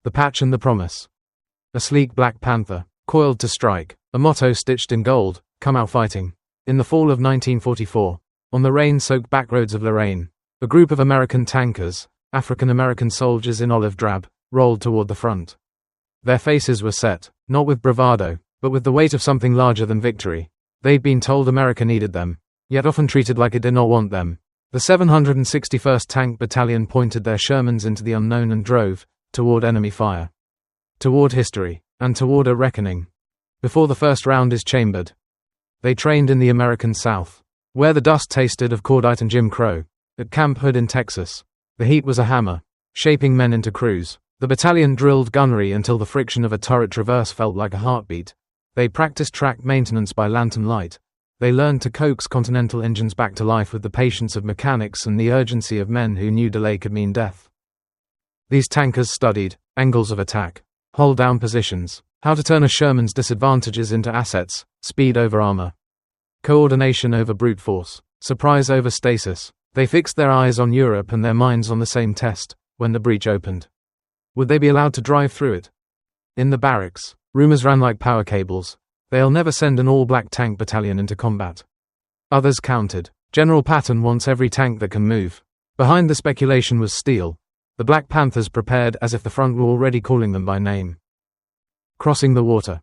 the patch and the promise. A sleek black panther, coiled to strike, a motto stitched in gold, "Come out fighting." In the fall of 1944, on the rain-soaked backroads of Lorraine, a group of American tankers, African-American soldiers in olive drab, rolled toward the front. Their faces were set, not with bravado, but with the weight of something larger than victory. They'd been told America needed them, yet often treated like it did not want them. The 761st Tank Battalion pointed their Shermans into the unknown and drove, toward enemy fire. Toward history, and toward a reckoning. Before the first round is chambered. They trained in the American South, where the dust tasted of cordite and Jim Crow. At Camp Hood in Texas, the heat was a hammer, shaping men into crews. The battalion drilled gunnery until the friction of a turret traverse felt like a heartbeat. They practiced track maintenance by lantern light. They learned to coax Continental engines back to life with the patience of mechanics and the urgency of men who knew delay could mean death. These tankers studied angles of attack, hold-down positions, how to turn a Sherman's disadvantages into assets, speed over armor, coordination over brute force, surprise over stasis. They fixed their eyes on Europe and their minds on the same test. When the breach opened, would they be allowed to drive through it? In the barracks, rumors ran like power cables. They'll never send an all-black tank battalion into combat. Others countered. General Patton wants every tank that can move. Behind the speculation was steel. The Black Panthers prepared as if the front were already calling them by name. Crossing the water.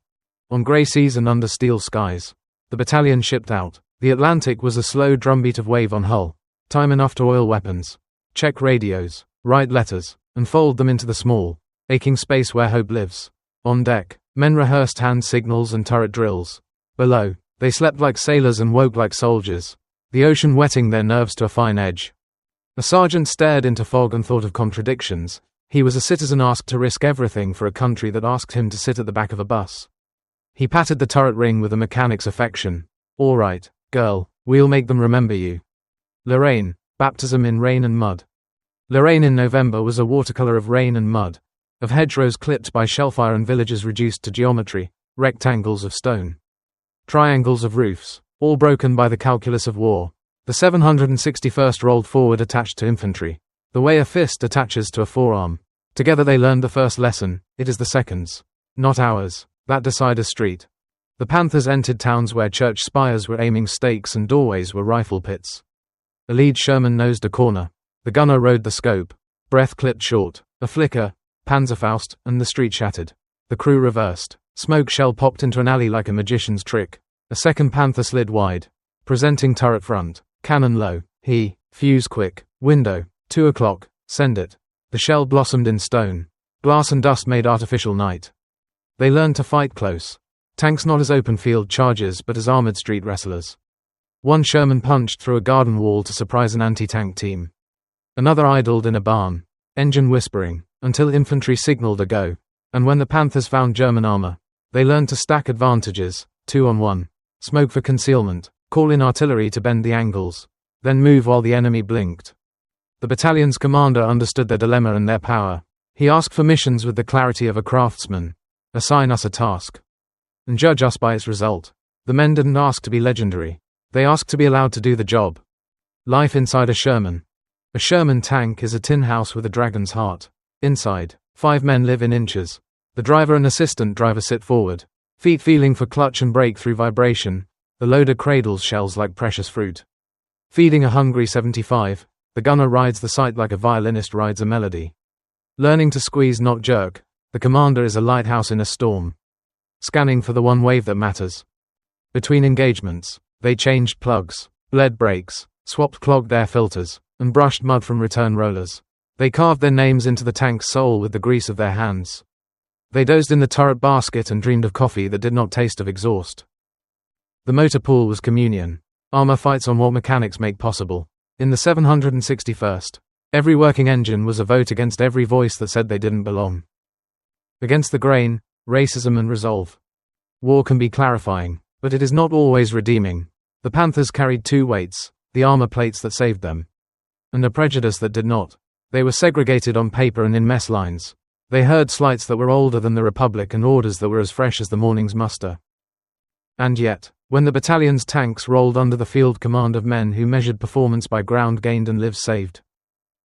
On grey seas and under steel skies, the battalion shipped out. The Atlantic was a slow drumbeat of wave on hull. Time enough to oil weapons, check radios, write letters, and fold them into the small, aching space where hope lives. On deck, men rehearsed hand signals and turret drills. Below, they slept like sailors and woke like soldiers, the ocean whetting their nerves to a fine edge. A sergeant stared into fog and thought of contradictions. He was a citizen asked to risk everything for a country that asked him to sit at the back of a bus. He patted the turret ring with a mechanic's affection. "All right, girl, we'll make them remember you." Lorraine, baptism in rain and mud. Lorraine in November was a watercolor of rain and mud, of hedgerows clipped by shellfire and villages reduced to geometry, rectangles of stone, triangles of roofs, all broken by the calculus of war. The 761st rolled forward attached to infantry, the way a fist attaches to a forearm. Together they learned the first lesson: it is the seconds, not hours, that decide a street. The Panthers entered towns where church spires were aiming stakes and doorways were rifle pits. A lead Sherman nosed a corner. The gunner rode the scope. Breath clipped short. A flicker, Panzerfaust, and the street shattered. The crew reversed. Smoke shell popped into an alley like a magician's trick. A second Panther slid wide, presenting turret front. Cannon low. Fuse quick. Window. 2 o'clock. Send it. The shell blossomed in stone. Glass and dust made artificial night. They learned to fight close. Tanks not as open field chargers but as armored street wrestlers. One Sherman punched through a garden wall to surprise an anti-tank team. Another idled in a barn, engine whispering, until infantry signaled a go. And when the Panthers found German armor, they learned to stack advantages, 2 on 1, smoke for concealment, call in artillery to bend the angles, then move while the enemy blinked. The battalion's commander understood their dilemma and their power. He asked for missions with the clarity of a craftsman. Assign us a task, and judge us by its result. The men didn't ask to be legendary. They asked to be allowed to do the job. Life inside a Sherman. A Sherman tank is a tin house with a dragon's heart. Inside, 5 men live in inches. The driver and assistant driver sit forward, feet feeling for clutch and brake through vibration. The loader cradles shells like precious fruit. Feeding a hungry 75, the gunner rides the sight like a violinist rides a melody. Learning to squeeze not jerk, the commander is a lighthouse in a storm. Scanning for the one wave that matters. Between engagements, they changed plugs, bled brakes, swapped clogged air filters, and brushed mud from return rollers. They carved their names into the tank's soul with the grease of their hands. They dozed in the turret basket and dreamed of coffee that did not taste of exhaust. The motor pool was communion. Armor fights on what mechanics make possible. In the 761st, every working engine was a vote against every voice that said they didn't belong. Against the grain, racism and resolve. War can be clarifying, but it is not always redeeming. The Panthers carried 2 weights, the armor plates that saved them, and a prejudice that did not. They were segregated on paper and in mess lines. They heard slights that were older than the Republic and orders that were as fresh as the morning's muster. And yet, when the battalion's tanks rolled under the field command of men who measured performance by ground gained and lives saved,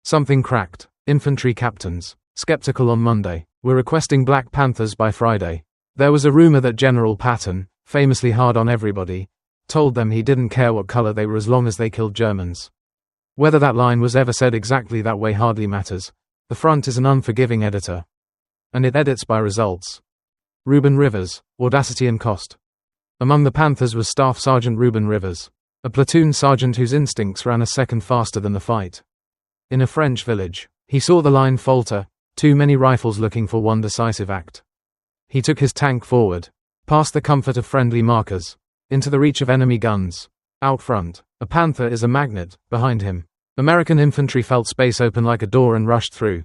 something cracked. Infantry captains, skeptical on Monday, were requesting Black Panthers by Friday. There was a rumor that General Patton, famously hard on everybody, told them he didn't care what color they were as long as they killed Germans. Whether that line was ever said exactly that way hardly matters. The Front is an unforgiving editor. And it edits by results. Ruben Rivers, audacity and cost. Among the Panthers was Staff Sgt Ruben Rivers, a platoon sergeant whose instincts ran a second faster than the fight. In a French village, he saw the line falter, too many rifles looking for one decisive act. He took his tank forward, past the comfort of friendly markers, into the reach of enemy guns. Out front, a Panther is a magnet. Behind him, American infantry felt space open like a door and rushed through.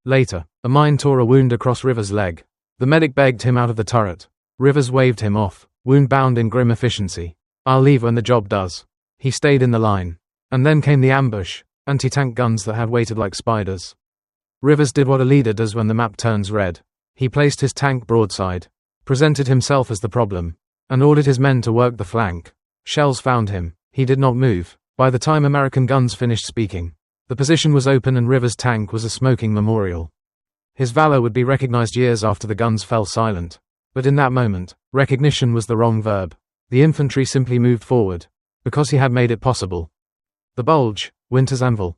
Later, a mine tore a wound across Rivers' leg. The medic begged him out of the turret. Rivers waved him off, wound bound in grim efficiency. "I'll leave when the job does." He stayed in the line. And then came the ambush, anti-tank guns that had waited like spiders. Rivers did what a leader does when the map turns red. He placed his tank broadside, presented himself as the problem, and ordered his men to work the flank. Shells found him. He did not move. By the time American guns finished speaking, the position was open and Rivers' tank was a smoking memorial. His valor would be recognized years after the guns fell silent. But in that moment, recognition was the wrong verb. The infantry simply moved forward, because he had made it possible. The Bulge, winter's anvil.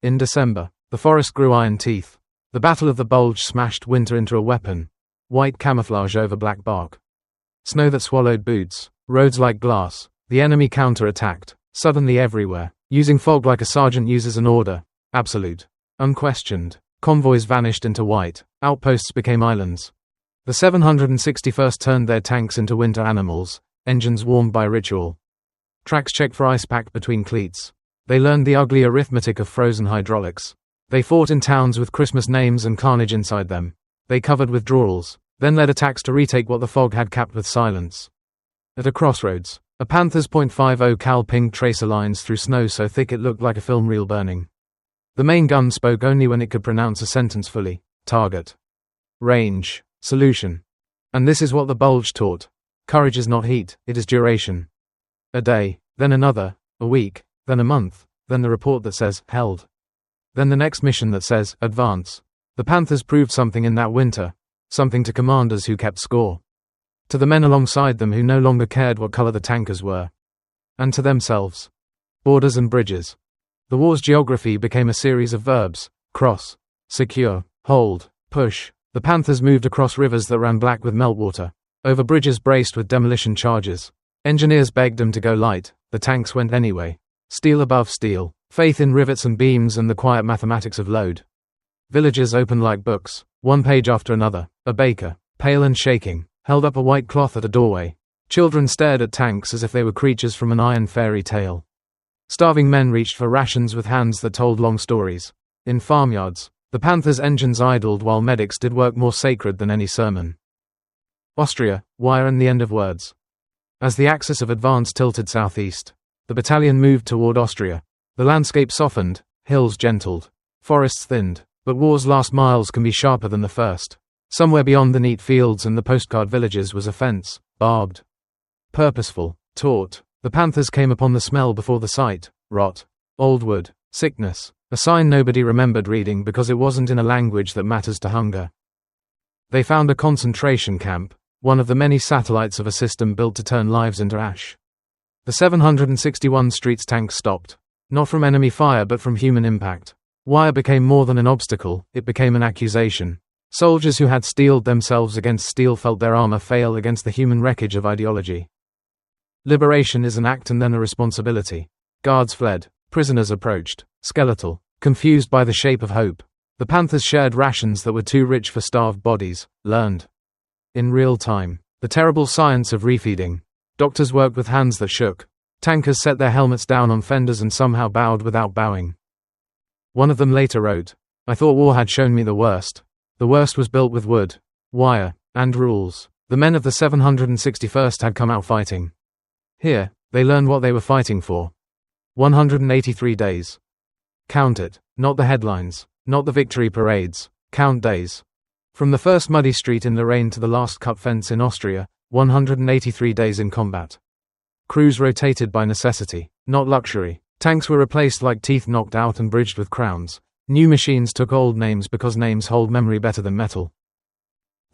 In December, the forest grew iron teeth. The Battle of the Bulge smashed winter into a weapon. White camouflage over black bark. Snow that swallowed boots, roads like glass. The enemy counter-attacked, suddenly everywhere, using fog like a sergeant uses an order. Absolute. Unquestioned. Convoys vanished into white. Outposts became islands. The 761st turned their tanks into winter animals, engines warmed by ritual. Tracks checked for ice pack between cleats. They learned the ugly arithmetic of frozen hydraulics. They fought in towns with Christmas names and carnage inside them. They covered withdrawals, then led attacks to retake what the fog had capped with silence. At a crossroads, a Panthers .50 cal pinged tracer lines through snow so thick it looked like a film reel burning. The main gun spoke only when it could pronounce a sentence fully. Target. Range. Solution. And this is what the Bulge taught. Courage is not heat, it is duration. A day, then another, a week, then a month, then the report that says, held. Then the next mission that says, advance. The Panthers proved something in that winter, something to commanders who kept score. To the men alongside them who no longer cared what color the tankers were. And to themselves. Borders and bridges. The war's geography became a series of verbs: cross, secure, hold, push. The Panthers moved across rivers that ran black with meltwater, over bridges braced with demolition charges. Engineers begged them to go light, the tanks went anyway. Steel above steel, faith in rivets and beams and the quiet mathematics of load. Villages opened like books, one page after another. A baker, pale and shaking, held up a white cloth at a doorway. Children stared at tanks as if they were creatures from an iron fairy tale. Starving men reached for rations with hands that told long stories. In farmyards, the Panthers' engines idled while medics did work more sacred than any sermon. Austria, wire and the end of words. As the axis of advance tilted southeast, the battalion moved toward Austria. The landscape softened, hills gentled, forests thinned, but war's last miles can be sharper than the first. Somewhere beyond the neat fields and the postcard villages was a fence, barbed. Purposeful, taut. The Panthers came upon the smell before the sight: rot, old wood, sickness, a sign nobody remembered reading because it wasn't in a language that matters to hunger. They found a concentration camp, one of the many satellites of a system built to turn lives into ash. The 761 Streets tanks stopped, not from enemy fire but from human impact. Wire became more than an obstacle, it became an accusation. Soldiers who had steeled themselves against steel felt their armor fail against the human wreckage of ideology. Liberation is an act and then a responsibility. Guards fled, prisoners approached, skeletal, confused by the shape of hope. The Panthers shared rations that were too rich for starved bodies, learned in real time the terrible science of refeeding. Doctors worked with hands that shook. Tankers set their helmets down on fenders and somehow bowed without bowing. One of them later wrote, "I thought war had shown me the worst. The worst was built with wood, wire, and rules." The men of the 761st had come out fighting. Here, they learned what they were fighting for. 183 days. Count it, not the headlines, not the victory parades, count days. From the first muddy street in Lorraine to the last cut fence in Austria, 183 days in combat. Crews rotated by necessity, not luxury. Tanks were replaced like teeth knocked out and bridged with crowns. New machines took old names because names hold memory better than metal.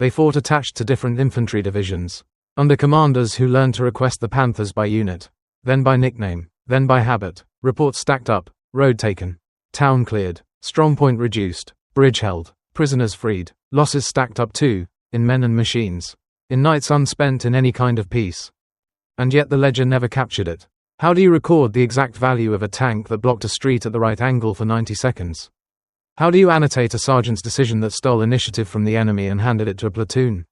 They fought attached to different infantry divisions, under commanders who learned to request the Panthers by unit, then by nickname, then by habit. Reports stacked up, road taken, town cleared, strongpoint reduced, bridge held, prisoners freed, losses stacked up too, in men and machines, in nights unspent in any kind of peace. And yet the ledger never captured it. How do you record the exact value of a tank that blocked a street at the right angle for 90 seconds? How do you annotate a sergeant's decision that stole initiative from the enemy and handed it to a platoon?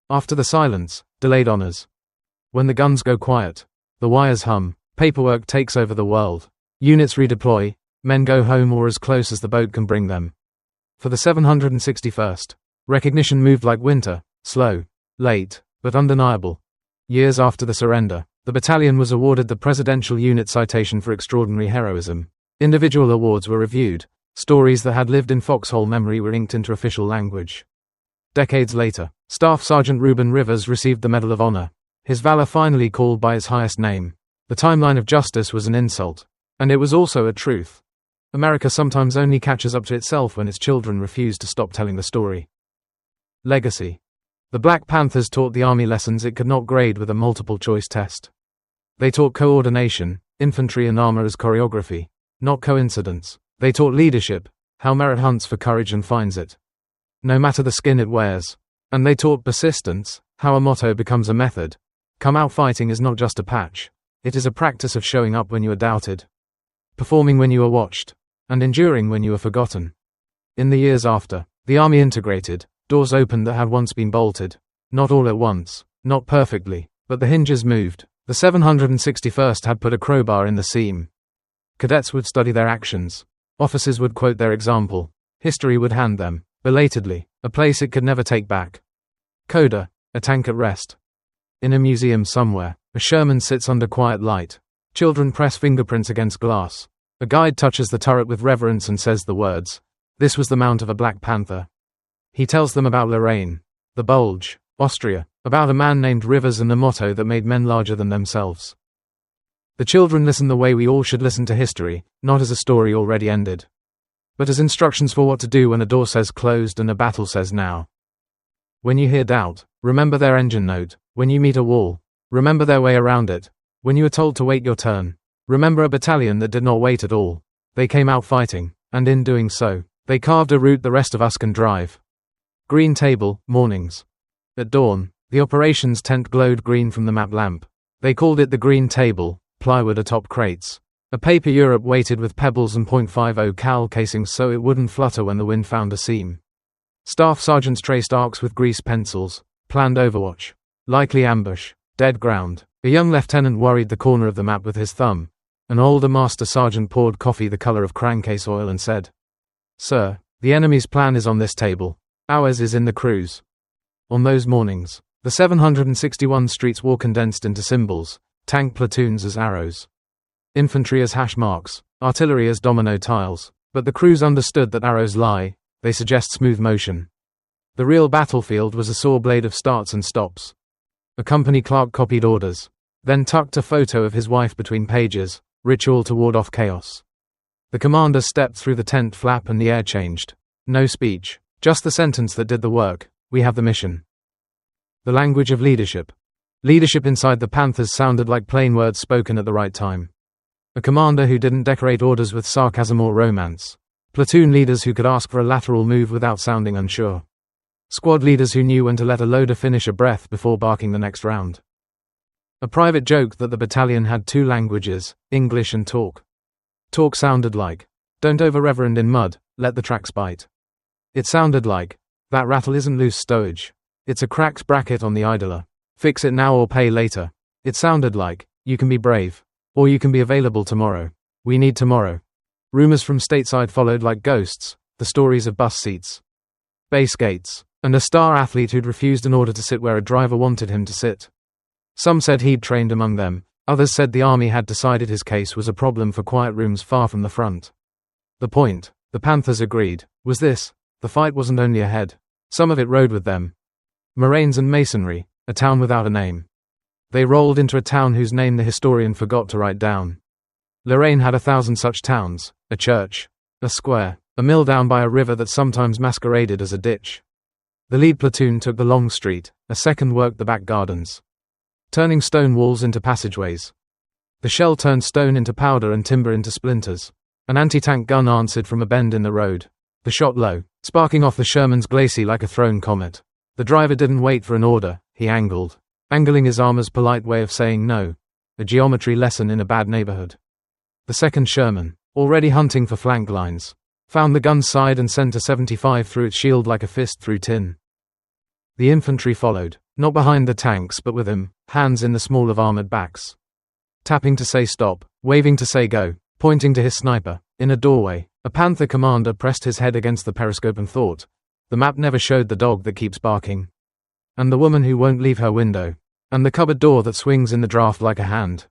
After the silence, delayed honors. When the guns go quiet, the wires hum, paperwork takes over the world. Units redeploy, men go home or as close as the boat can bring them. For the 761st, recognition moved like winter, slow, late, but undeniable. Years after the surrender, the battalion was awarded the Presidential Unit Citation for Extraordinary Heroism. Individual awards were reviewed. Stories that had lived in foxhole memory were inked into official language. Decades later, Staff Sgt. Ruben Rivers received the Medal of Honor, his valor finally called by his highest name. The timeline of justice was an insult, and it was also a truth. America sometimes only catches up to itself when its children refuse to stop telling the story. Legacy. The Black Panthers taught the Army lessons it could not grade with a multiple-choice test. They taught coordination, infantry and armor as choreography, not coincidence. They taught leadership, how merit hunts for courage and finds it, no matter the skin it wears. And they taught persistence, how a motto becomes a method. Come out fighting is not just a patch. It is a practice of showing up when you are doubted, performing when you are watched, and enduring when you are forgotten. In the years after, the Army integrated, doors opened that had once been bolted. Not all at once, not perfectly, but the hinges moved. The 761st had put a crowbar in the seam. Cadets would study their actions. Officers would quote their example. History would hand them, belatedly, a place it could never take back. Coda, a tank at rest. In a museum somewhere, a Sherman sits under quiet light. Children press fingerprints against glass. A guide touches the turret with reverence and says the words, "This was the mount of a Black Panther." He tells them about Lorraine, the Bulge, Austria, about a man named Rivers and the motto that made men larger than themselves. The children listen the way we all should listen to history, not as a story already ended, but as instructions for what to do when a door says closed and a battle says now. When you hear doubt, remember their engine note. When you meet a wall, remember their way around it. When you are told to wait your turn, remember a battalion that did not wait at all. They came out fighting, and in doing so, they carved a route the rest of us can drive. Green table, mornings. At dawn, the operations tent glowed green from the map lamp. They called it the green table. Plywood atop crates. A paper Europe weighted with pebbles and .50 cal casings so it wouldn't flutter when the wind found a seam. Staff sergeants traced arcs with grease pencils, planned overwatch. Likely ambush, dead ground. A young lieutenant worried the corner of the map with his thumb. An older master sergeant poured coffee the color of crankcase oil and said, "Sir, the enemy's plan is on this table. Ours is in the cruise." On those mornings, the 761 streets were condensed into symbols. Tank platoons as arrows, infantry as hash marks, artillery as domino tiles, but the crews understood that arrows lie, they suggest smooth motion. The real battlefield was a saw blade of starts and stops. A company clerk copied orders, then tucked a photo of his wife between pages, ritual to ward off chaos. The commander stepped through the tent flap and the air changed. No speech, just the sentence that did the work: "We have the mission." The language of leadership. Leadership inside the Panthers sounded like plain words spoken at the right time. A commander who didn't decorate orders with sarcasm or romance. Platoon leaders who could ask for a lateral move without sounding unsure. Squad leaders who knew when to let a loader finish a breath before barking the next round. A private joke that the battalion had two languages, English and talk. Talk sounded like, "Don't over-reverend in mud, let the tracks bite." It sounded like, "That rattle isn't loose stowage. It's a cracked bracket on the idler. Fix it now or pay later." It sounded like, "You can be brave. Or you can be available tomorrow. We need tomorrow." Rumors from stateside followed like ghosts, the stories of bus seats, base gates, and a star athlete who'd refused an order to sit where a driver wanted him to sit. Some said he'd trained among them, others said the army had decided his case was a problem for quiet rooms far from the front. The point, the Panthers agreed, was this: the fight wasn't only ahead. Some of it rode with them. Moraines and masonry, a town without a name. They rolled into a town whose name the historian forgot to write down. Lorraine had 1,000 such towns, a church, a square, a mill down by a river that sometimes masqueraded as a ditch. The lead platoon took the long street, a second worked the back gardens, turning stone walls into passageways. The shell turned stone into powder and timber into splinters. An anti-tank gun answered from a bend in the road. The shot low, sparking off the Sherman's glacis like a thrown comet. The driver didn't wait for an order, he angled. Angling his armor's polite way of saying no. A geometry lesson in a bad neighborhood. The second Sherman, already hunting for flank lines, found the gun's side and sent a 75 through its shield like a fist through tin. The infantry followed, not behind the tanks but with him, hands in the small of armored backs. Tapping to say stop, waving to say go, pointing to his sniper. In a doorway, a Panther commander pressed his head against the periscope and thought, the map never showed the dog that keeps barking. And the woman who won't leave her window. And the cupboard door that swings in the draft like a hand.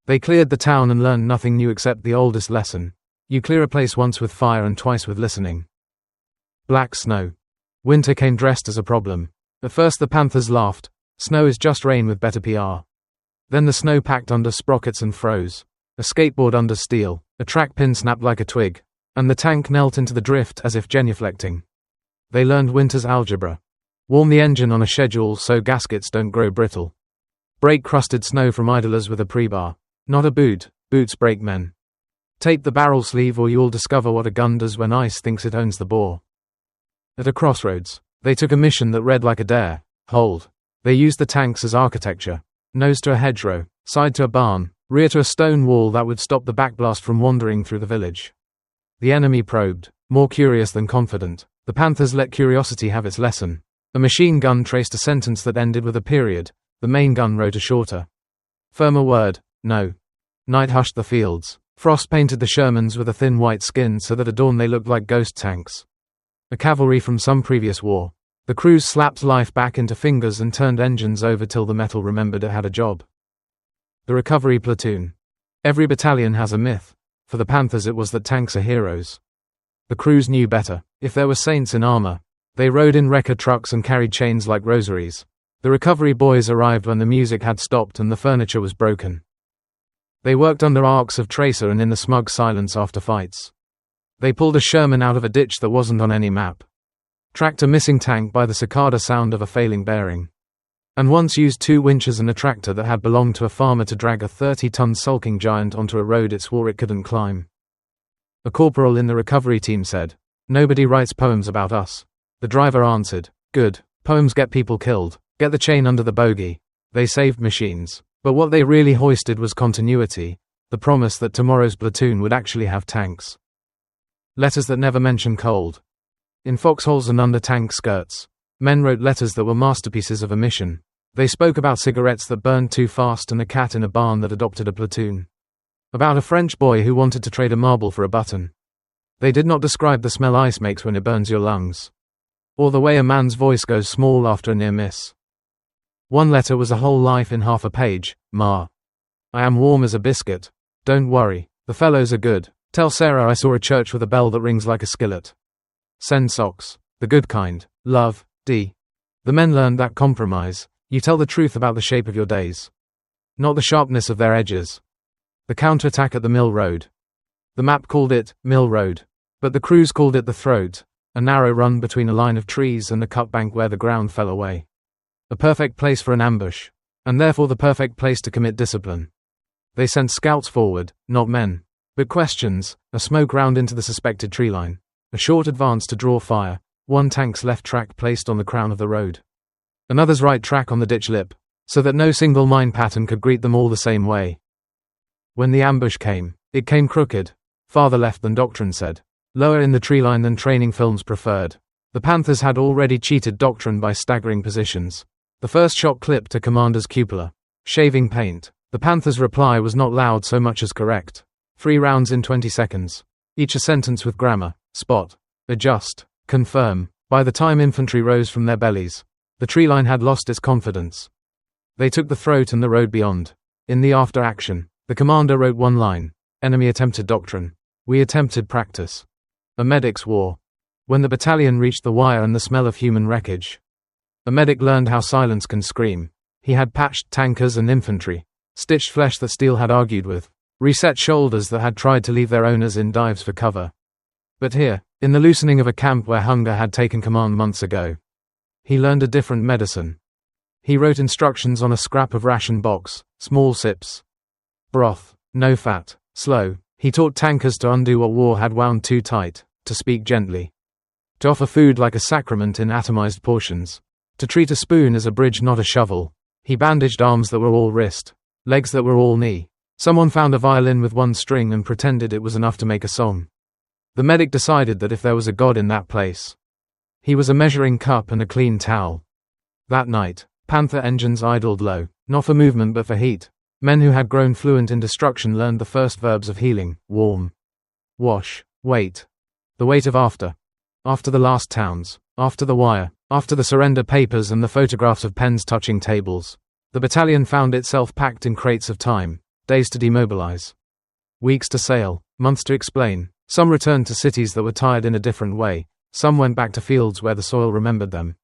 They cleared the town and learned nothing new except the oldest lesson. You clear a place once with fire and twice with listening. Black snow. Winter came dressed as a problem. At first the Panthers laughed. Snow is just rain with better PR. Then the snow packed under sprockets and froze. A skateboard under steel, a track pin snapped like a twig, and the tank knelt into the drift as if genuflecting. They learned winter's algebra. Warm the engine on a schedule so gaskets don't grow brittle. Break crusted snow from idlers with a pre-bar. Not a boot, boots break men. Tape the barrel sleeve or you'll discover what a gun does when ice thinks it owns the bore. At a crossroads, they took a mission that read like a dare. Hold. They used the tanks as architecture. Nose to a hedgerow, side to a barn, rear to a stone wall that would stop the backblast from wandering through the village. The enemy probed, more curious than confident. The Panthers let curiosity have its lesson. A machine gun traced a sentence that ended with a period. The main gun wrote a shorter, firmer word, no. Night hushed the fields. Frost painted the Shermans with a thin white skin so that at dawn they looked like ghost tanks. A cavalry from some previous war. The crews slapped life back into fingers and turned engines over till the metal remembered it had a job. The recovery platoon. Every battalion has a myth. For the Panthers it was that tanks are heroes. The crews knew better. If there were saints in armor, they rode in wrecker trucks and carried chains like rosaries. The recovery boys arrived when the music had stopped and the furniture was broken. They worked under arcs of tracer and in the smug silence after fights. They pulled a Sherman out of a ditch that wasn't on any map. Tracked a missing tank by the cicada sound of a failing bearing. And once used 2 winches and a tractor that had belonged to a farmer to drag a 30-ton sulking giant onto a road it swore it couldn't climb. A corporal in the recovery team said, "Nobody writes poems about us." The driver answered, "Good, poems get people killed, get the chain under the bogey." They saved machines, but what they really hoisted was continuity, the promise that tomorrow's platoon would actually have tanks. Letters that never mention cold. In foxholes and under tank skirts, men wrote letters that were masterpieces of omission. They spoke about cigarettes that burned too fast and a cat in a barn that adopted a platoon. About a French boy who wanted to trade a marble for a button. They did not describe the smell ice makes when it burns your lungs. Or the way a man's voice goes small after a near miss. One letter was a whole life in half a page. Ma. I am warm as a biscuit. Don't worry, the fellows are good. Tell Sarah I saw a church with a bell that rings like a skillet. Send socks. The good kind. Love, D. The men learned that compromise. You tell the truth about the shape of your days. Not the sharpness of their edges. The counterattack at the Mill Road. The map called it Mill Road. But the crews called it the Throat. A narrow run between a line of trees and a cut bank where the ground fell away. A perfect place for an ambush. And therefore the perfect place to commit discipline. They sent scouts forward, not men. But questions, a smoke round into the suspected tree line. A short advance to draw fire, 1 tank's left track placed on the crown of the road. Another's right track on the ditch lip, so that no single mine pattern could greet them all the same way. When the ambush came, it came crooked, farther left than doctrine said, lower in the tree line than training films preferred. The Panthers had already cheated doctrine by staggering positions. The first shot clipped a commander's cupola. Shaving paint. The Panthers' reply was not loud so much as correct. 3 rounds in 20 seconds. Each a sentence with grammar. Spot. Adjust. Confirm. By the time infantry rose from their bellies, the tree line had lost its confidence. They took the throat and the road beyond. In the after action, the commander wrote 1 line. Enemy attempted doctrine. We attempted practice. A medic's war. When the battalion reached the wire and the smell of human wreckage, a medic learned how silence can scream. He had patched tankers and infantry, stitched flesh that steel had argued with, reset shoulders that had tried to leave their owners in dives for cover. But here, in the loosening of a camp where hunger had taken command months ago, He learned a different medicine. He wrote instructions on a scrap of ration box, small sips. Broth, no fat, slow. He taught tankers to undo what war had wound too tight, to speak gently. To offer food like a sacrament in atomized portions. To treat a spoon as a bridge, not a shovel. He bandaged arms that were all wrist, legs that were all knee. Someone found a violin with one string and pretended it was enough to make a song. The medic decided that if there was a god in that place, he was a measuring cup and a clean towel. That night, Panther engines idled low, not for movement but for heat. Men who had grown fluent in destruction learned the first verbs of healing: warm, wash, wait. The weight of after. After the last towns, after the wire, after the surrender papers and the photographs of pens touching tables. The battalion found itself packed in crates of time, days to demobilize, weeks to sail, months to explain. Some returned to cities that were tired in a different way, some went back to fields where the soil remembered them.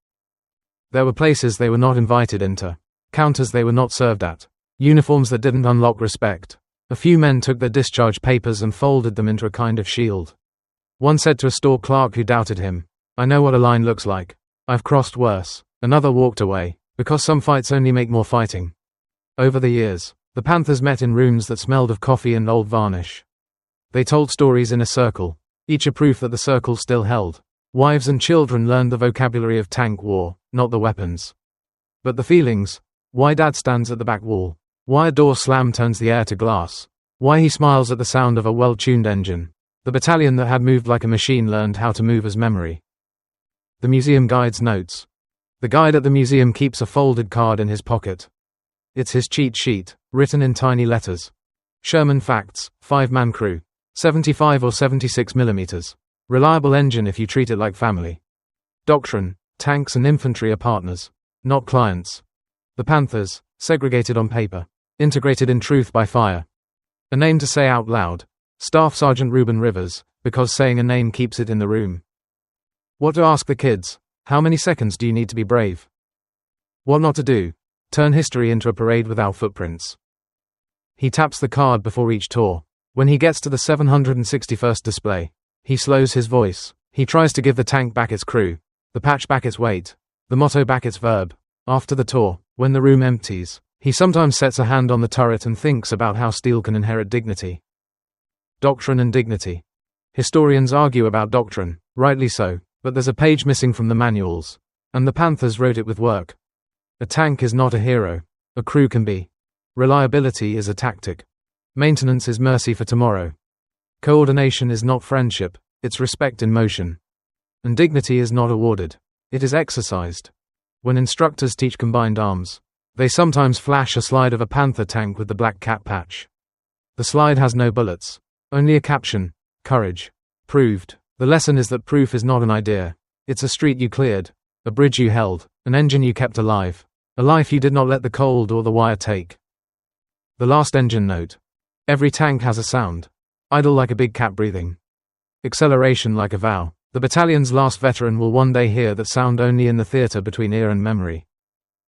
There were places they were not invited into, counters they were not served at, uniforms that didn't unlock respect. A few men took their discharge papers and folded them into a kind of shield. One said to a store clerk who doubted him, "I know what a line looks like. I've crossed worse." Another walked away, because some fights only make more fighting. Over the years, the Panthers met in rooms that smelled of coffee and old varnish. They told stories in a circle, each a proof that the circle still held. Wives and children learned the vocabulary of tank war, not the weapons, but the feelings. Why Dad stands at the back wall. Why a door slam turns the air to glass. Why he smiles at the sound of a well-tuned engine. The battalion that had moved like a machine learned how to move as memory. The museum guide's notes. The guide at the museum keeps a folded card in his pocket. It's his cheat sheet, written in tiny letters. Sherman facts: 5-man crew, 75 or 76 millimeters. Reliable engine if you treat it like family. Doctrine: tanks and infantry are partners, not clients. The Panthers, segregated on paper, integrated in truth by fire. A name to say out loud: Staff Sgt Ruben Rivers, because saying a name keeps it in the room. What to ask the kids: how many seconds do you need to be brave? What not to do: turn history into a parade without footprints. He taps the card before each tour. When he gets to the 761st display, he slows his voice. He tries to give the tank back its crew, the patch back its weight, the motto back its verb. After the tour, when the room empties, he sometimes sets a hand on the turret and thinks about how steel can inherit dignity. Doctrine and dignity. Historians argue about doctrine, rightly so, but there's a page missing from the manuals, and the Panthers wrote it with work. A tank is not a hero. A crew can be. Reliability is a tactic. Maintenance is mercy for tomorrow. Coordination is not friendship, it's respect in motion. And dignity is not awarded, it is exercised. When instructors teach combined arms, they sometimes flash a slide of a Panther tank with the black cap patch. The slide has no bullets, only a caption: courage. Proved. The lesson is that proof is not an idea. It's a street you cleared, a bridge you held, an engine you kept alive, a life you did not let the cold or the wire take. The last engine note. Every tank has a sound. Idle like a big cat breathing. Acceleration like a vow. The battalion's last veteran will one day hear that sound only in the theater between ear and memory.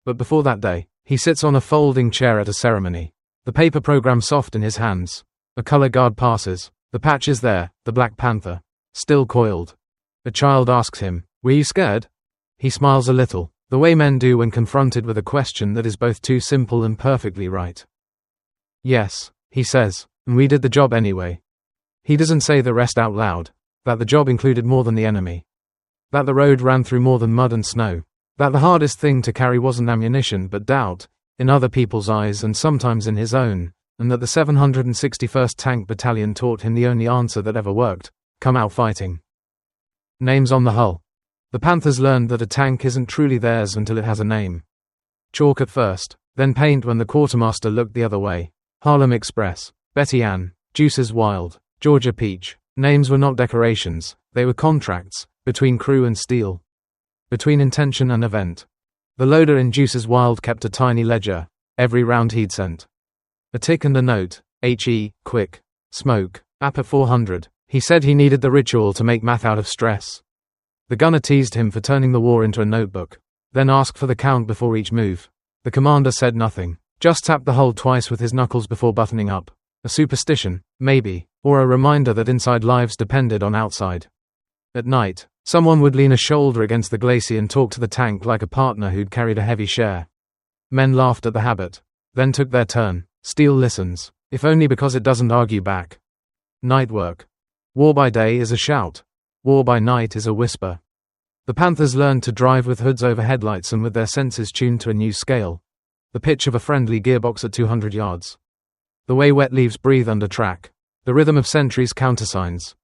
But before that day, he sits on a folding chair at a ceremony. The paper program soft in his hands. A color guard passes. The patch is there, the Black Panther, still coiled. A child asks him, "Were you scared?" He smiles a little, the way men do when confronted with a question that is both too simple and perfectly right. "Yes," he says, "and we did the job anyway." He doesn't say the rest out loud, that the job included more than the enemy. That the road ran through more than mud and snow. That the hardest thing to carry wasn't ammunition but doubt, in other people's eyes and sometimes in his own, and that the 761st Tank Battalion taught him the only answer that ever worked: come out fighting. Names on the hull. The Panthers learned that a tank isn't truly theirs until it has a name. Chalk at first, then paint when the quartermaster looked the other way. Harlem Express, Betty Ann, Juices Wild, Georgia Peach. Names were not decorations, they were contracts, between crew and steel. Between intention and event. The loader in Juices Wild kept a tiny ledger, every round he'd sent. A tick and a note: HE, quick, smoke, app at 400. He said he needed the ritual to make math out of stress. The gunner teased him for turning the war into a notebook, then asked for the count before each move. The commander said nothing, just tapped the hull twice with his knuckles before buttoning up. A superstition, maybe, or a reminder that inside lives depended on outside. At night, Someone would lean a shoulder against the glacis and talk to the tank like a partner who'd carried a heavy share. Men laughed at the habit, then took their turn. Steel listens, if only because it doesn't argue back. Night work. War by day is a shout. War by night is a whisper. The Panthers learned to drive with hoods over headlights and with their senses tuned to a new scale. The pitch of a friendly gearbox at 200 yards. The way wet leaves breathe under track. The rhythm of sentries countersigns.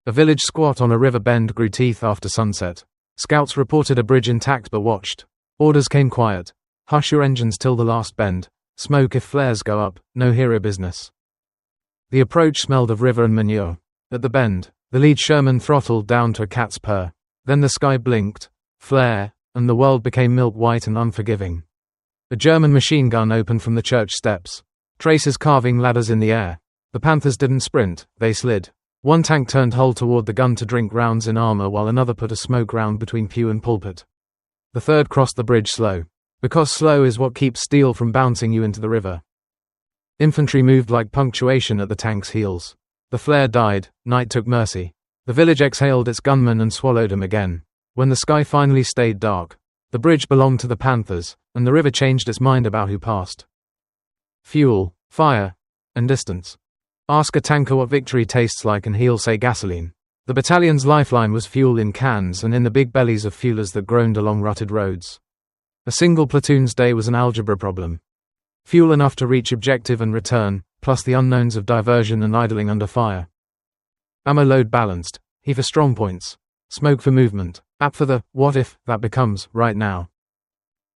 A village squat on a river bend grew teeth after sunset. Scouts reported a bridge intact but watched. Orders came quiet. Hush your engines till the last bend. Smoke if flares go up, no hero business. The approach smelled of river and manure. At the bend, the lead Sherman throttled down to a cat's purr. Then the sky blinked, flare, and the world became milk white and unforgiving. A German machine gun opened from the church steps. Traces carving ladders in the air. The Panthers didn't sprint, they slid. One tank turned hull toward the gun to drink rounds in armor while another put a smoke round between pew and pulpit. The third crossed the bridge slow. Because slow is what keeps steel from bouncing you into the river. Infantry moved like punctuation at the tank's heels. The flare died, night took mercy. The village exhaled its gunmen and swallowed him again. When the sky finally stayed dark, the bridge belonged to the Panthers, and the river changed its mind about who passed. Fuel, fire, and distance. Ask a tanker what victory tastes like and he'll say gasoline. The battalion's lifeline was fuel in cans and in the big bellies of fuelers that groaned along rutted roads. A single platoon's day was an algebra problem. Fuel enough to reach objective and return, plus the unknowns of diversion and idling under fire. Ammo load balanced, he for strong points, smoke for movement, app for the what if that becomes right now.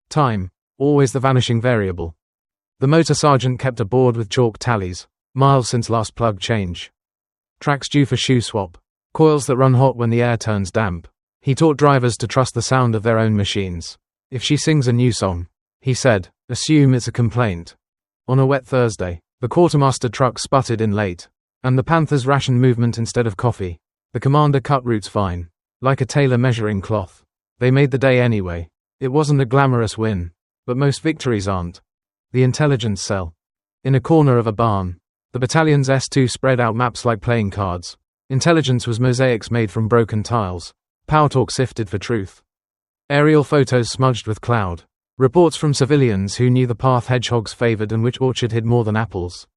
Time, always the vanishing variable. The motor sergeant kept a board with chalk tallies, miles since last plug change. Tracks due for shoe swap, coils that run hot when the air turns damp. He taught drivers to trust the sound of their own machines. If she sings a new song, he said, assume it's a complaint. On a wet Thursday, the quartermaster truck sputtered in late, and the Panthers rationed movement instead of coffee. The commander cut routes fine, like a tailor measuring cloth. They made the day anyway. It wasn't a glamorous win, but most victories aren't. The intelligence cell. In a corner of a barn, the battalion's S2 spread out maps like playing cards. Intelligence was mosaics made from broken tiles. Power talk sifted for truth. Aerial photos smudged with cloud. Reports from civilians who knew the path hedgehogs favored and which orchard hid more than apples.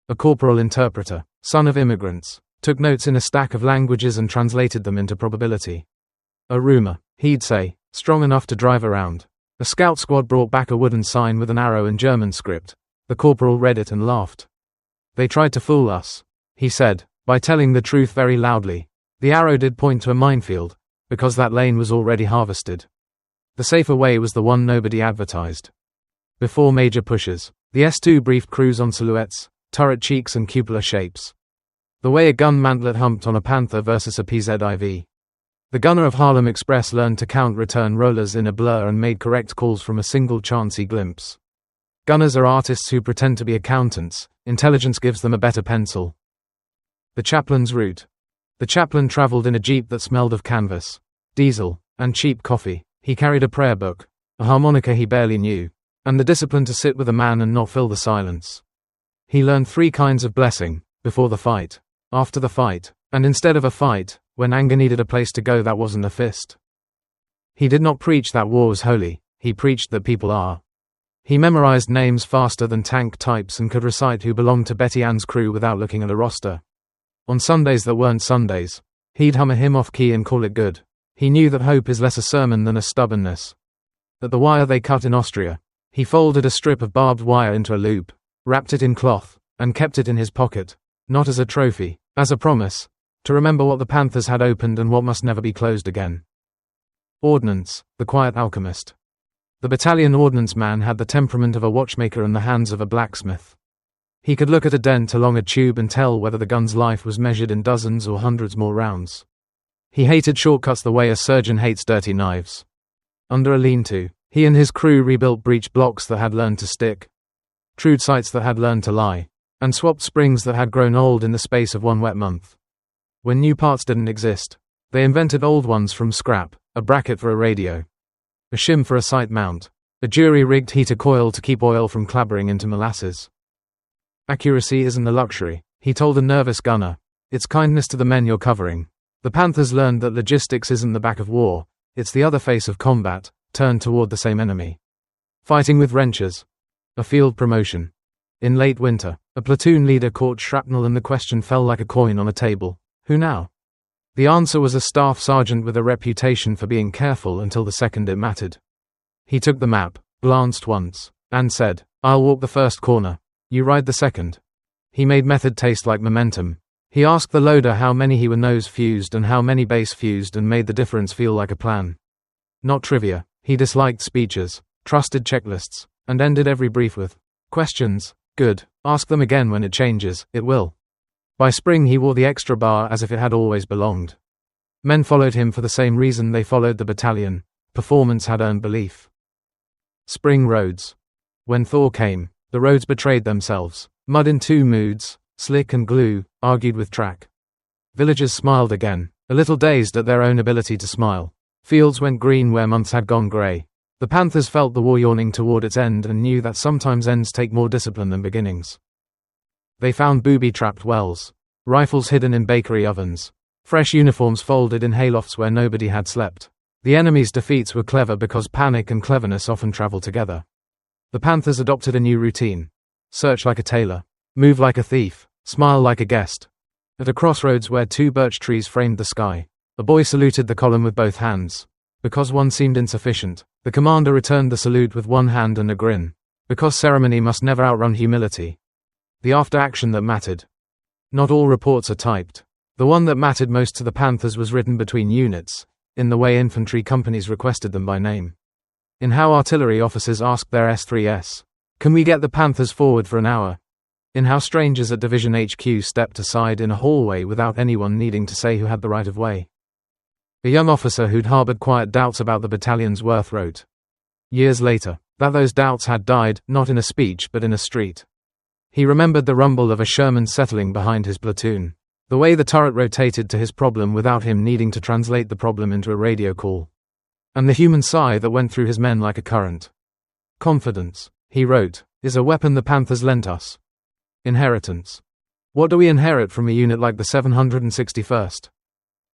A corporal interpreter, son of immigrants, took notes in a stack of languages and translated them into probability. A rumor, he'd say, strong enough to drive around. A scout squad brought back a wooden sign with an arrow in German script. The corporal read it and laughed. They tried to fool us, he said, by telling the truth very loudly. The arrow did point to a minefield, because that lane was already harvested. The safer way was the one nobody advertised. Before major pushes, the S2 briefed crews on silhouettes, turret cheeks and cupola shapes. The way a gun mantlet humped on a Panther versus a PZIV. The gunner of Harlem Express learned to count return rollers in a blur and made correct calls from a single chancy glimpse. Gunners are artists who pretend to be accountants. Intelligence gives them a better pencil. The chaplain's route. The chaplain traveled in a jeep that smelled of canvas, diesel, and cheap coffee. He carried a prayer book, a harmonica he barely knew, and the discipline to sit with a man and not fill the silence. He learned 3 kinds of blessing: before the fight, after the fight, and instead of a fight, when anger needed a place to go that wasn't a fist. He did not preach that war was holy, he preached that people are. He memorized names faster than tank types and could recite who belonged to Betty Ann's crew without looking at a roster. On Sundays that weren't Sundays, he'd hum a hymn off key and call it good. He knew that hope is less a sermon than a stubbornness. At the wire they cut in Austria, he folded a strip of barbed wire into a loop, wrapped it in cloth, and kept it in his pocket, not as a trophy, as a promise, to remember what the Panthers had opened and what must never be closed again. Ordnance, the quiet alchemist. The battalion ordnance man had the temperament of a watchmaker and the hands of a blacksmith. He could look at a dent along a tube and tell whether the gun's life was measured in dozens or hundreds more rounds. He hated shortcuts the way a surgeon hates dirty knives. Under a lean-to, he and his crew rebuilt breech blocks that had learned to stick, trued sights that had learned to lie, and swapped springs that had grown old in the space of one wet month. When new parts didn't exist, they invented old ones from scrap: a bracket for a radio, a shim for a sight mount, a jury-rigged heater coil to keep oil from clabbering into molasses. Accuracy isn't a luxury, he told a nervous gunner. It's kindness to the men you're covering. The Panthers learned that logistics isn't the back of war, it's the other face of combat, turned toward the same enemy. Fighting with wrenches. A field promotion. In late winter, a platoon leader caught shrapnel and the question fell like a coin on a table. Who now? The answer was a staff sergeant with a reputation for being careful until the second it mattered. He took the map, glanced once, and said, "I'll walk the first corner. You ride the second." He made method taste like momentum. He asked the loader how many he were nose fused and how many base fused and made the difference feel like a plan. Not trivia. He disliked speeches, trusted checklists, and ended every brief with, "Questions? Good. Ask them again when it changes, it will." By spring he wore the extra bar as if it had always belonged. Men followed him for the same reason they followed the battalion. Performance had earned belief. Spring roads. When thaw came, the roads betrayed themselves. Mud in two moods, slick and glue, argued with track. Villagers smiled again, a little dazed at their own ability to smile. Fields went green where months had gone grey. The Panthers felt the war yawning toward its end and knew that sometimes ends take more discipline than beginnings. They found booby-trapped wells, rifles hidden in bakery ovens, fresh uniforms folded in haylofts where nobody had slept. The enemy's defeats were clever because panic and cleverness often travel together. The Panthers adopted a new routine. Search like a tailor, move like a thief, smile like a guest. At a crossroads where two birch trees framed the sky, a boy saluted the column with both hands. Because one seemed insufficient, the commander returned the salute with one hand and a grin. Because ceremony must never outrun humility. The after-action that mattered. Not all reports are typed. The one that mattered most to the Panthers was written between units, in the way infantry companies requested them by name. In how artillery officers asked their S3S, "Can we get the Panthers forward for an hour?" In how strangers at Division HQ stepped aside in a hallway without anyone needing to say who had the right of way. A young officer who'd harbored quiet doubts about the battalion's worth wrote, years later, that those doubts had died, not in a speech but in a street. He remembered the rumble of a Sherman settling behind his platoon, the way the turret rotated to his problem without him needing to translate the problem into a radio call, and the human sigh that went through his men like a current. Confidence, he wrote, is a weapon the Panthers lent us. Inheritance. What do we inherit from a unit like the 761st?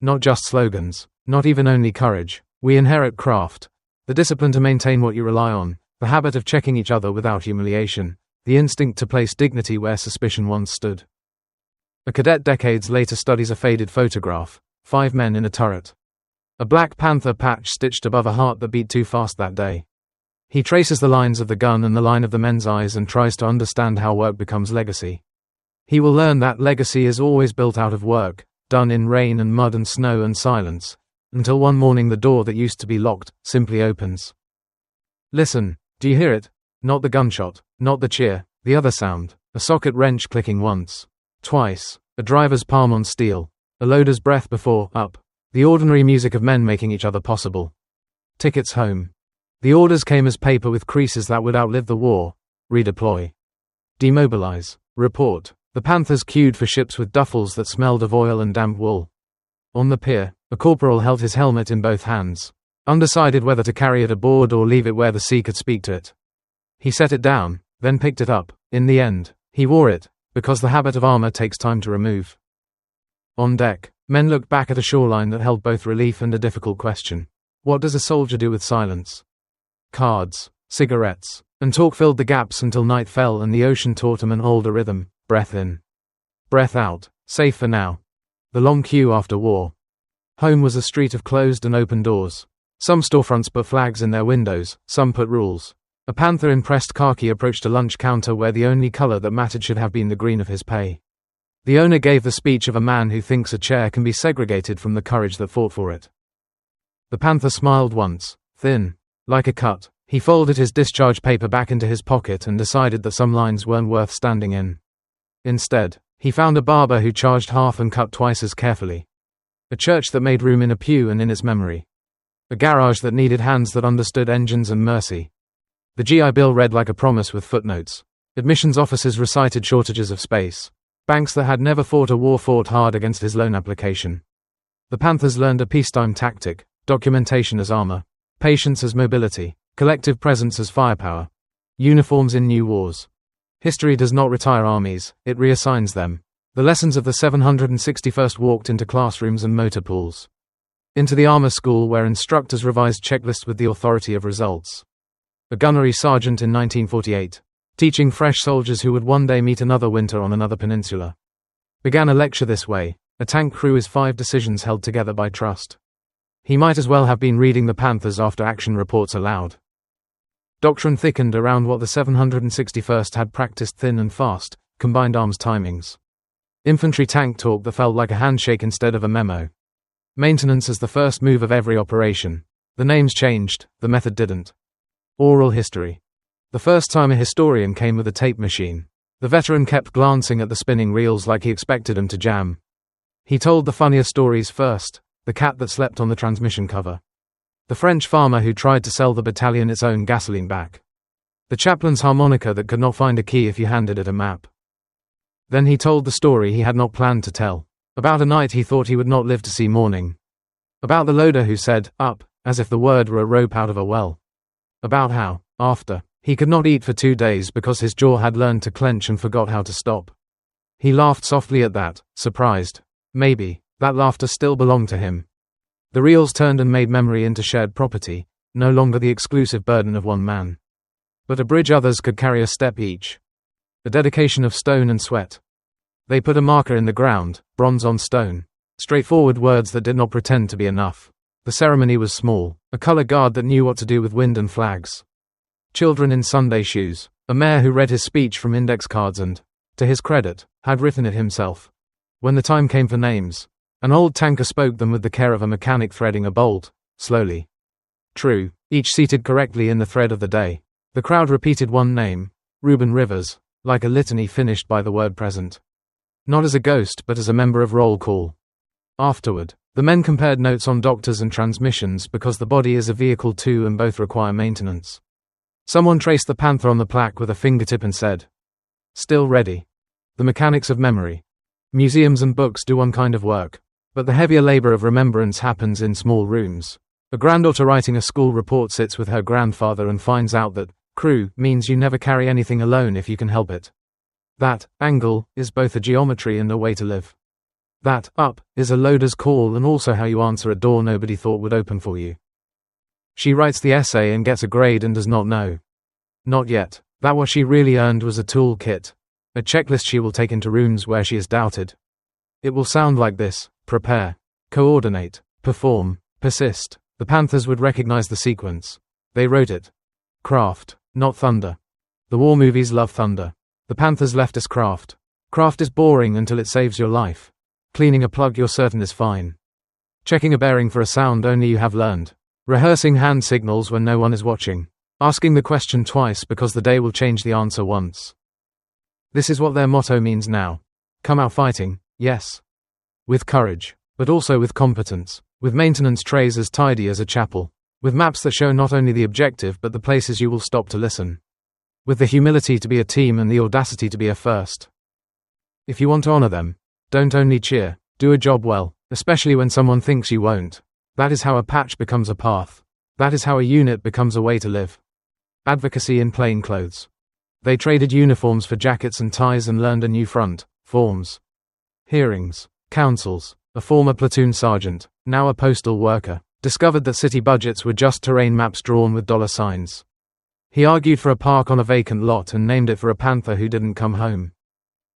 Not just slogans, not even only courage. We inherit craft, the discipline to maintain what you rely on, the habit of checking each other without humiliation, the instinct to place dignity where suspicion once stood. A cadet decades later studies a faded photograph, 5 men in a turret. A Black Panther patch stitched above a heart that beat too fast that day. He traces the lines of the gun and the line of the men's eyes and tries to understand how work becomes legacy. He will learn that legacy is always built out of work, done in rain and mud and snow and silence, until one morning the door that used to be locked simply opens. Listen, do you hear it? Not the gunshot, not the cheer, the other sound, a socket wrench clicking once, twice, a driver's palm on steel, a loader's breath before, up, the ordinary music of men making each other possible. Tickets home. The orders came as paper with creases that would outlive the war. Redeploy. Demobilize. Report. The Panthers queued for ships with duffels that smelled of oil and damp wool. On the pier, a corporal held his helmet in both hands, undecided whether to carry it aboard or leave it where the sea could speak to it. He set it down, then picked it up. In the end, he wore it, because the habit of armor takes time to remove. On deck, men looked back at a shoreline that held both relief and a difficult question. What does a soldier do with silence? Cards, cigarettes, and talk filled the gaps until night fell and the ocean taught him an older rhythm. Breath in. Breath out. Safe for now. The long queue after war. Home was a street of closed and open doors. Some storefronts put flags in their windows, some put rules. A Panther in pressed khaki approached a lunch counter where the only color that mattered should have been the green of his pay. The owner gave the speech of a man who thinks a chair can be segregated from the courage that fought for it. The Panther smiled once, thin, like a cut. He folded his discharge paper back into his pocket and decided that some lines weren't worth standing in. Instead, he found a barber who charged half and cut twice as carefully. A church that made room in a pew and in its memory. A garage that needed hands that understood engines and mercy. The GI Bill read like a promise with footnotes. Admissions officers recited shortages of space. Banks that had never fought a war fought hard against his loan application. The Panthers learned a peacetime tactic, documentation as armor, patience as mobility, collective presence as firepower. Uniforms in new wars. History does not retire armies, it reassigns them. The lessons of the 761st walked into classrooms and motor pools. Into the armor school where instructors revised checklists with the authority of results. A gunnery sergeant in 1948, teaching fresh soldiers who would one day meet another winter on another peninsula, began a lecture this way: a tank crew is 5 decisions held together by trust. He might as well have been reading the Panthers after action reports aloud. Doctrine thickened around what the 761st had practiced thin and fast, combined arms timings. Infantry tank talk that felt like a handshake instead of a memo. Maintenance as the first move of every operation. The names changed, the method didn't. Oral history. The first time a historian came with a tape machine. The veteran kept glancing at the spinning reels like he expected them to jam. He told the funnier stories first: the cat that slept on the transmission cover, the French farmer who tried to sell the battalion its own gasoline back, the chaplain's harmonica that could not find a key if you handed it a map. Then he told the story he had not planned to tell, about a night he thought he would not live to see morning, about the loader who said, "up," as if the word were a rope out of a well, about how, after, he could not eat for 2 days because his jaw had learned to clench and forgot how to stop. He laughed softly at that, surprised. Maybe that laughter still belonged to him. The reels turned and made memory into shared property, no longer the exclusive burden of one man, but a bridge others could carry a step each. A dedication of stone and sweat. They put a marker in the ground, bronze on stone. Straightforward words that did not pretend to be enough. The ceremony was small, a color guard that knew what to do with wind and flags. Children in Sunday shoes, a mayor who read his speech from index cards and, to his credit, had written it himself. When the time came for names, an old tanker spoke them with the care of a mechanic threading a bolt, slowly. True, each seated correctly in the thread of the day. The crowd repeated one name, Ruben Rivers, like a litany finished by the word present. Not as a ghost but as a member of roll call. Afterward, the men compared notes on doctors and transmissions because the body is a vehicle too and both require maintenance. Someone traced the panther on the plaque with a fingertip and said, "Still ready." The mechanics of memory. Museums and books do one kind of work, but the heavier labor of remembrance happens in small rooms. A granddaughter writing a school report sits with her grandfather and finds out that crew means you never carry anything alone if you can help it. That angle is both a geometry and a way to live. That up is a loader's call and also how you answer a door nobody thought would open for you. She writes the essay and gets a grade and does not know. Not yet, that what she really earned was a tool kit. A checklist she will take into rooms where she is doubted. It will sound like this: prepare, coordinate, perform, persist. The Panthers would recognize the sequence. They wrote it. Craft, not thunder. The war movies love thunder. The Panthers left us craft. Craft is boring until it saves your life. Cleaning a plug you're certain is fine. Checking a bearing for a sound only you have learned. Rehearsing hand signals when no one is watching. Asking the question twice because the day will change the answer once. This is what their motto means now. Come out fighting, yes. With courage, but also with competence. With maintenance trays as tidy as a chapel. With maps that show not only the objective but the places you will stop to listen. With the humility to be a team and the audacity to be a first. If you want to honor them, don't only cheer, do a job well, especially when someone thinks you won't. That is how a patch becomes a path. That is how a unit becomes a way to live. Advocacy in plain clothes. They traded uniforms for jackets and ties and learned a new front, forms. Hearings, councils. A former platoon sergeant, now a postal worker, discovered that city budgets were just terrain maps drawn with dollar signs. He argued for a park on a vacant lot and named it for a panther who didn't come home.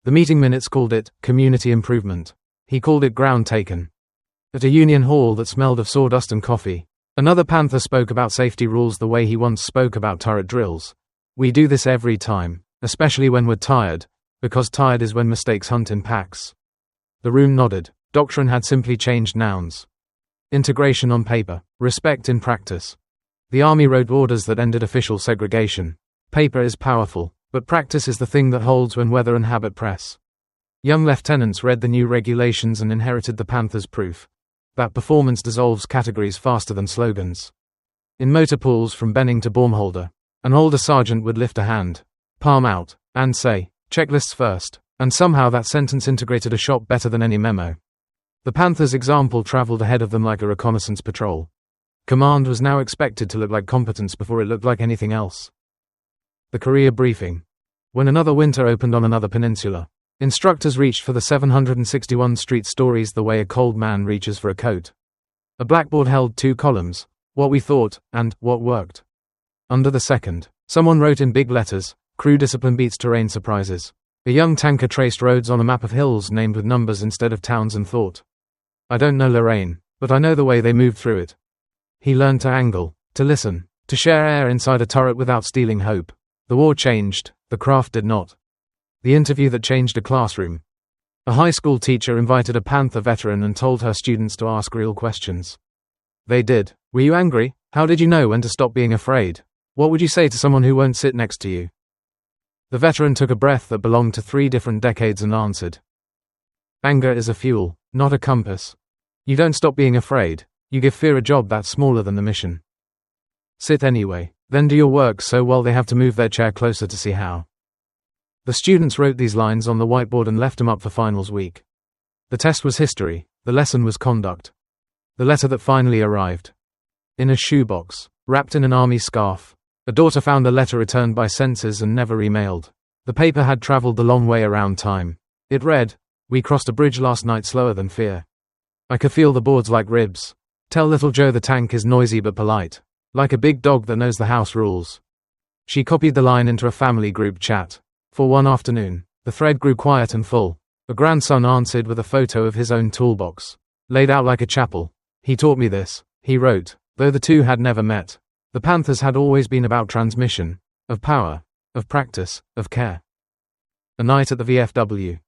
The meeting minutes called it community improvement. He called it ground taken. At a union hall that smelled of sawdust and coffee, another panther spoke about safety rules the way he once spoke about turret drills. We do this every time, especially when we're tired, because tired is when mistakes hunt in packs. The room nodded. Doctrine had simply changed nouns. Integration on paper, respect in practice. The army wrote orders that ended official segregation. Paper is powerful, but practice is the thing that holds when weather and habit press. Young lieutenants read the new regulations and inherited the Panthers' proof that performance dissolves categories faster than slogans. In motor pools from Benning to Baumholder, an older sergeant would lift a hand, palm out, and say, checklists first, and somehow that sentence integrated a shot better than any memo. The Panthers' example traveled ahead of them like a reconnaissance patrol. Command was now expected to look like competence before it looked like anything else. The career briefing. When another winter opened on another peninsula, Instructors reached for the 761 street stories the way a cold man reaches for a coat. A blackboard held 2 columns, what we thought, and what worked. Under the second, someone wrote in big letters, crew discipline beats terrain surprises. A young tanker traced roads on a map of hills named with numbers instead of towns and thought. I don't know Lorraine, but I know the way they moved through it. He learned to angle, to listen, to share air inside a turret without stealing hope. The war changed, the craft did not. The interview that changed a classroom. A high school teacher invited a Panther veteran and told her students to ask real questions. They did. Were you angry? How did you know when to stop being afraid? What would you say to someone who won't sit next to you? The veteran took a breath that belonged to 3 different decades and answered. Anger is a fuel, not a compass. You don't stop being afraid, you give fear a job that's smaller than the mission. Sit anyway, then do your work so well they have to move their chair closer to see how. The students wrote these lines on the whiteboard and left them up for finals week. The test was history, the lesson was conduct. The letter that finally arrived. In a shoebox, wrapped in an army scarf, a daughter found a letter returned by censors and never remailed. The paper had traveled the long way around time. It read, "We crossed a bridge last night slower than fear. I could feel the boards like ribs. Tell little Joe the tank is noisy but polite. Like a big dog that knows the house rules." She copied the line into a family group chat. For one afternoon, the thread grew quiet and full. A grandson answered with a photo of his own toolbox, laid out like a chapel. "He taught me this," he wrote, though the two had never met. The Panthers had always been about transmission, of power, of practice, of care. A night at the VFW.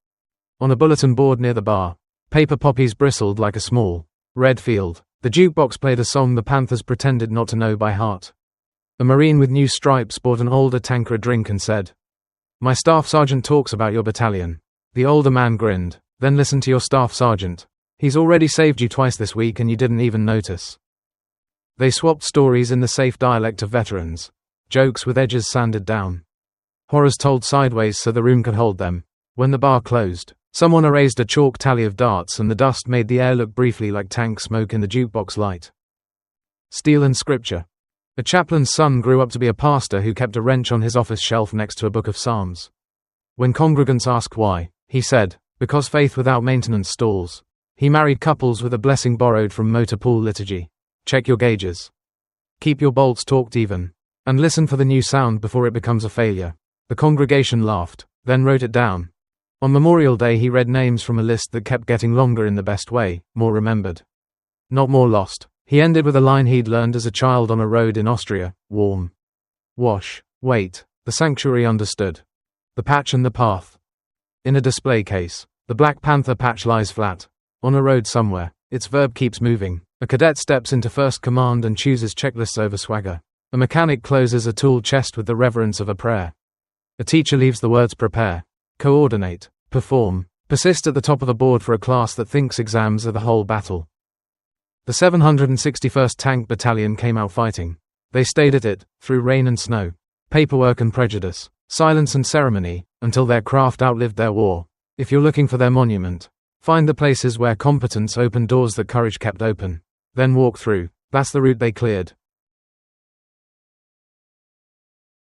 On a bulletin board near the bar, paper poppies bristled like a small, red field. The jukebox played a song the Panthers pretended not to know by heart. A Marine with new stripes bought an older tanker a drink and said, "My staff sergeant talks about your battalion." The older man grinned, "Then listen to your staff sergeant. He's already saved you twice this week and you didn't even notice." They swapped stories in the safe dialect of veterans. Jokes with edges sanded down. Horrors told sideways so the room could hold them. When the bar closed, someone erased a chalk tally of darts and the dust made the air look briefly like tank smoke in the jukebox light. Steel and scripture. A chaplain's son grew up to be a pastor who kept a wrench on his office shelf next to a book of Psalms. When congregants asked why, he said, "Because faith without maintenance stalls." He married couples with a blessing borrowed from motor pool liturgy. Check your gauges. Keep your bolts torqued even. And listen for the new sound before it becomes a failure. The congregation laughed, then wrote it down. On Memorial Day he read names from a list that kept getting longer in the best way, more remembered. Not more lost. He ended with a line he'd learned as a child on a road in Austria, warm. Wash, wait, the sanctuary understood. The patch and the path. In a display case, the Black Panther patch lies flat. On a road somewhere, its verb keeps moving. A cadet steps into first command and chooses checklists over swagger. A mechanic closes a tool chest with the reverence of a prayer. A teacher leaves the words prepare, coordinate, perform, persist at the top of the board for a class that thinks exams are the whole battle. The 761st Tank Battalion came out fighting. They stayed at it, through rain and snow, paperwork and prejudice, silence and ceremony, until their craft outlived their war. If you're looking for their monument, find the places where competence opened doors that courage kept open. Then walk through. That's the route they cleared.